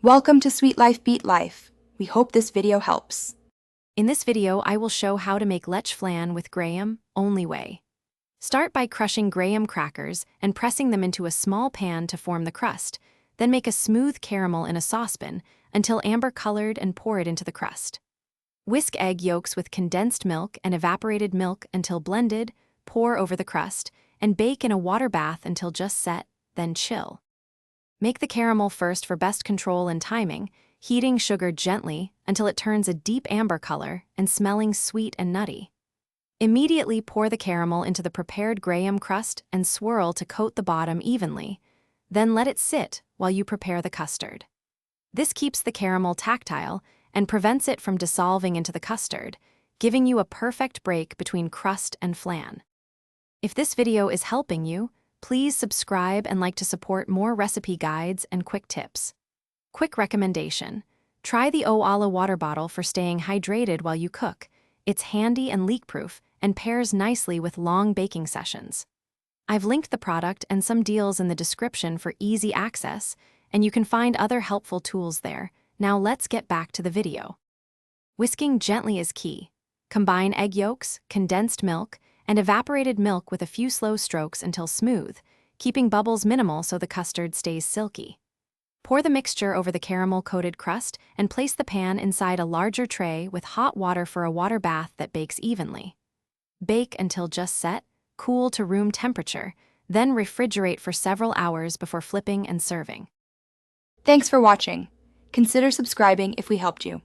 Welcome to Sweet Life Beat Life. We hope this video helps. In this video, I will show how to make Leche Flan with graham, only way. Start by crushing graham crackers and pressing them into a small pan to form the crust. Then make a smooth caramel in a saucepan until amber-colored and pour it into the crust. Whisk egg yolks with condensed milk and evaporated milk until blended, pour over the crust, and bake in a water bath until just set, then chill. Make the caramel first for best control and timing, heating sugar gently until it turns a deep amber color and smelling sweet and nutty. Immediately pour the caramel into the prepared graham crust and swirl to coat the bottom evenly. Then let it sit while you prepare the custard. This keeps the caramel tactile and prevents it from dissolving into the custard, giving you a perfect break between crust and flan. If this video is helping you, please subscribe and like to support more recipe guides and quick tips. Quick recommendation: try the Oala water bottle for staying hydrated while you cook. It's handy and leak-proof and pairs nicely with long baking sessions. I've linked the product and some deals in the description for easy access, and you can find other helpful tools there. Now let's get back to the video. Whisking gently is key. Combine egg yolks, condensed milk, and evaporated milk with a few slow strokes until smooth, keeping bubbles minimal so the custard stays silky. Pour the mixture over the caramel-coated crust and place the pan inside a larger tray with hot water for a water bath that bakes evenly. Bake until just set, cool to room temperature, then refrigerate for several hours before flipping and serving. Thanks for watching. Consider subscribing if we helped you.